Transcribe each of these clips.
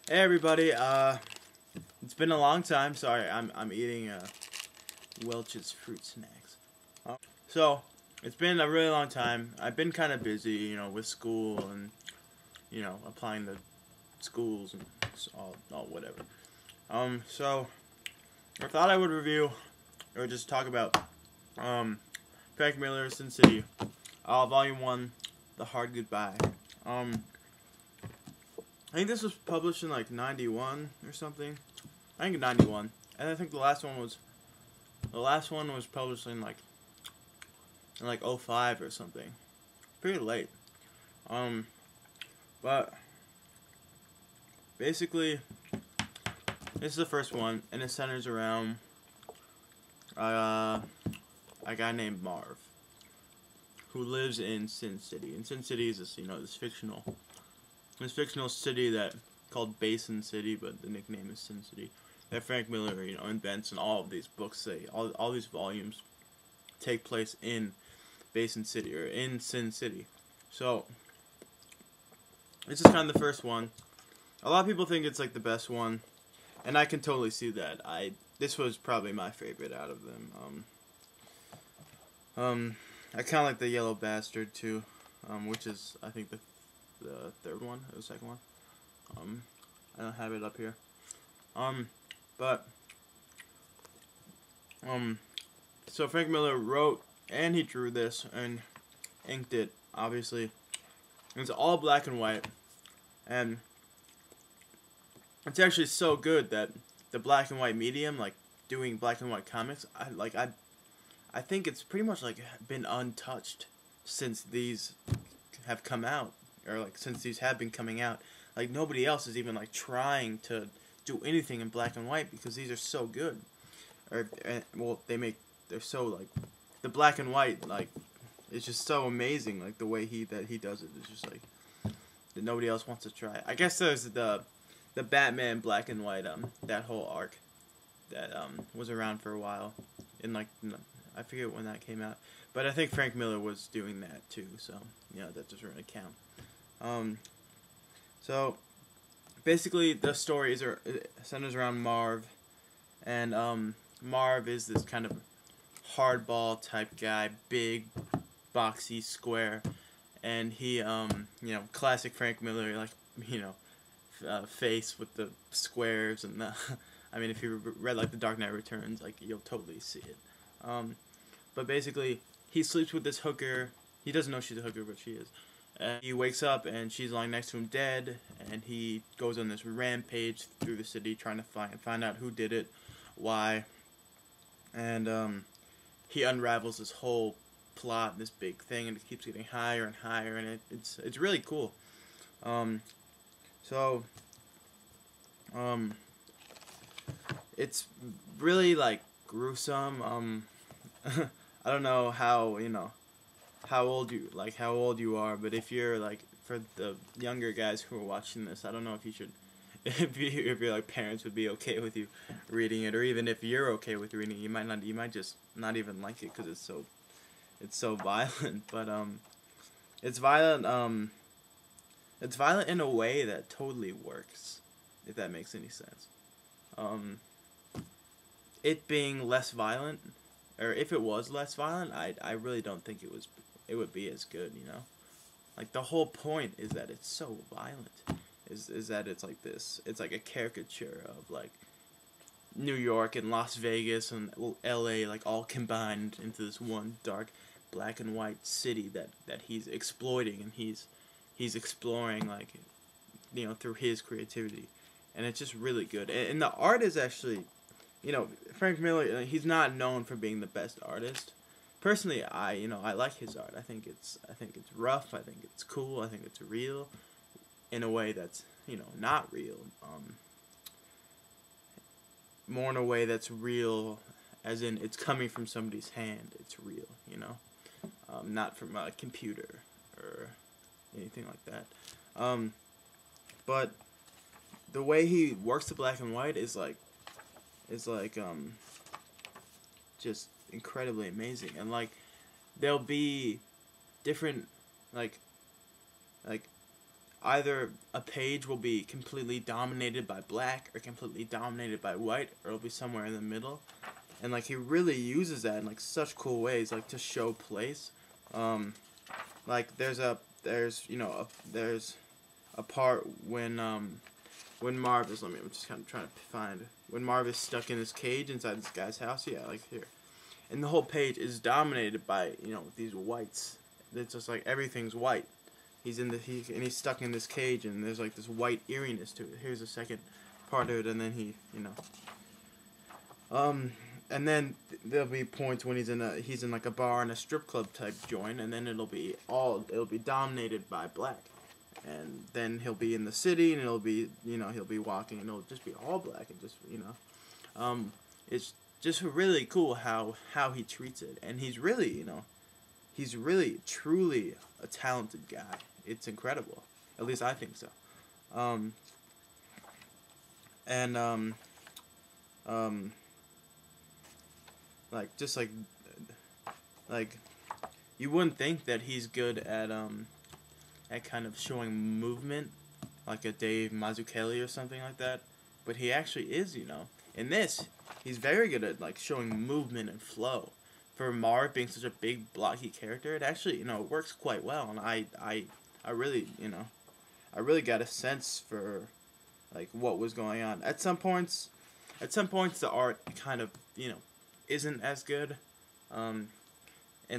Hey everybody, it's been a long time. Sorry, I'm eating Welch's fruit snacks. So it's been a really long time. I've been kind of busy, with school and applying to schools and all whatever. So I thought I would review or just talk about Frank Miller's Sin City, Volume 1, The Hard Goodbye. I think this was published in like 91 or something. I think 91. And I think the last one was published in like 05 or something. Pretty late. But basically this is the first one and it centers around a guy named Marv who lives in Sin City. And Sin City is this, this fictional city that called Basin City, but the nickname is Sin City, that Frank Miller, invents, and all of these books say, all these volumes take place in Basin City, or in Sin City. So, this is kind of the first one. A lot of people think it's like the best one, and I can totally see that. This was probably my favorite out of them. I kind of like the Yellow Bastard too, which is, I think, the third one, or the second one. I don't have it up here. So Frank Miller wrote and he drew this and inked it, obviously. It's all black and white, and it's actually so good that the black and white medium, like doing black and white comics, I think it's pretty much like been untouched since these have come out. Or like since these have been coming out, like nobody else is even like trying to do anything in black and white because these are so good. Well, they're so like the black and white, like it's just so amazing, like the way he does it is just like that nobody else wants to try. I guess there's the Batman black and white that whole arc that was around for a while in like I forget when that came out, but I think Frank Miller was doing that too, so that doesn't really count. So basically the story centers around Marv, and Marv is this kind of hardball type guy, big, boxy, square, and he classic Frank Miller, like face with the squares and the I mean, if you read like The Dark Knight Returns, like you'll totally see it. But basically he sleeps with this hooker. He doesn't know she's a hooker, but she is. He wakes up and she's lying next to him dead, and he goes on this rampage through the city trying to find out who did it, why, and he unravels this whole plot, this big thing, and it keeps getting higher and higher, and it's really cool. It's really like gruesome. I don't know how old you are, but if you're like, for the younger guys who are watching this, I don't know if you should, if your like parents would be okay with you reading it, or even if you're okay with reading it, you might just not even like it because it's so violent. But it's violent. It's violent in a way that totally works, if that makes any sense. It being less violent, or if it was less violent, I really don't think it would be as good, Like the whole point is that it's so violent, is that it's like this, it's like a caricature of like New York and Las Vegas and LA, like all combined into this one dark black and white city that he's exploiting, and he's exploring, like, through his creativity, and it's just really good. And the art is actually, Frank Miller, he's not known for being the best artist. Personally, I like his art. I think it's rough. I think it's cool. I think it's real, in a way that's not real. More in a way that's real, as in it's coming from somebody's hand. It's real, not from a computer or anything like that. But the way he works the black and white is just incredibly amazing. And like there'll be different like either a page will be completely dominated by black or completely dominated by white, or it'll be somewhere in the middle. And like he really uses that in like such cool ways, like to show place. Like there's a part when Marv is, I'm just kind of trying to find, when Marv is stuck in this cage inside this guy's house. Yeah, like here, and the whole page is dominated by these whites. It's just like everything's white. He's he's stuck in this cage, and there's like this white eeriness to it. Here's the second part of it, and then and then there'll be points when he's in like a bar and a strip club type joint, and then it'll be dominated by black. And then he'll be in the city, and it'll be he'll be walking, and it'll just be all black, and just it's just really cool how he treats it, and he's really truly a talented guy. It's incredible, at least I think so. Like you wouldn't think that he's good at kind of showing movement, like a Dave Mazzucchelli or something like that, but he actually is. In this, he's very good at like showing movement and flow. For Marv being such a big blocky character, it actually works quite well, and I really I really got a sense for like what was going on. At some points the art kind of isn't as good, and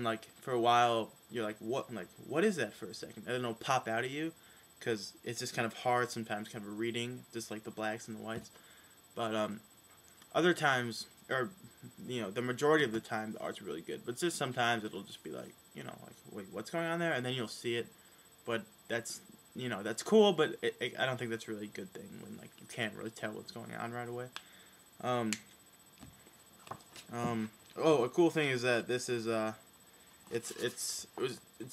like for a while you're like what is that, for a second, I don't know, pop out at you, because it's just kind of hard sometimes kind of reading just like the blacks and the whites, but other times, or the majority of the time, the art's really good, but just sometimes it'll just be like like, wait, what's going on there, and then you'll see it, but that's that's cool, but I don't think that's really a good thing when like you can't really tell what's going on right away. Oh, a cool thing is that this is it's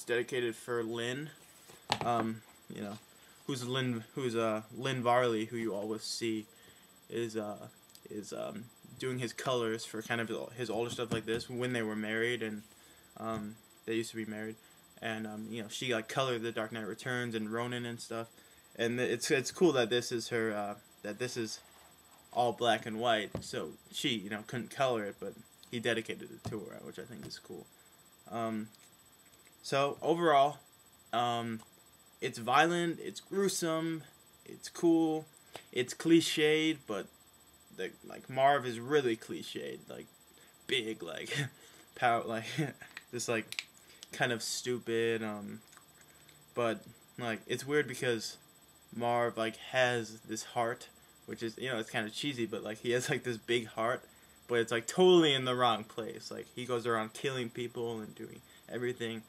dedicated for Lynn, who's Lynn Varley, who you always see is doing his colors for kind of his older stuff like this when they were married, and they used to be married, and she like colored The Dark Knight Returns and Ronin and stuff, and it's cool that this is her that this is all black and white, so she couldn't color it, but he dedicated it to her, which I think is cool. So overall, it's violent, it's gruesome, it's cool, it's cliched, but like Marv is really cliched, like big, like power, like this like kind of stupid, but like it's weird because Marv like has this heart, which is it's kind of cheesy, but like he has like this big heart, but it's like totally in the wrong place. Like he goes around killing people and doing everything,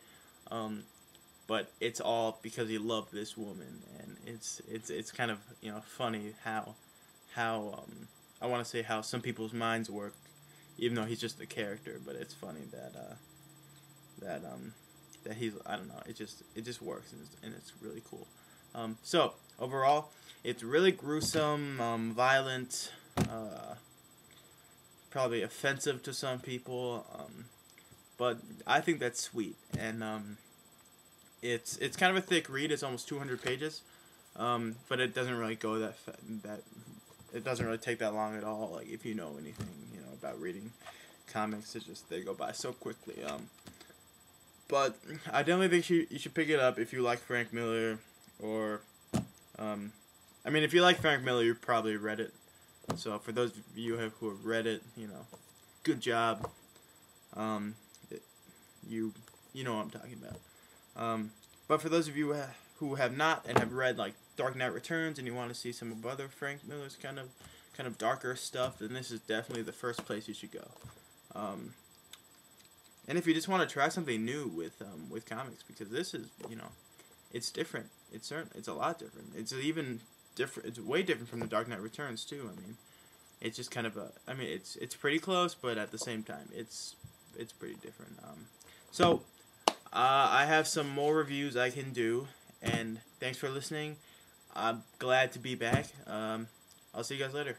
but it's all because he loved this woman, and it's kind of funny how I want to say how some people's minds work, even though he's just a character. But it's funny that he's, I don't know, it just works, and it's really cool. So overall, it's really gruesome, violent, probably offensive to some people, but I think that's sweet, and it's kind of a thick read. It's almost 200 pages, but it doesn't really go that it doesn't really take that long at all. Like if you know anything about reading comics, they go by so quickly. But I definitely think you should pick it up if you like Frank Miller, or I mean, if you like Frank Miller, you probably read it. So for those of you who have read it, good job. You know what I'm talking about. But for those of you who have not and have read like Dark Knight Returns, and you want to see some of other Frank Miller's kind of darker stuff, then this is definitely the first place you should go. And if you just want to try something new with comics, because this is it's different. It's a lot different. It's even different. It's way different from the Dark Knight Returns too. I mean, it's just kind of it's pretty close, but at the same time, it's pretty different. So I have some more reviews I can do, and thanks for listening. I'm glad to be back. I'll see you guys later.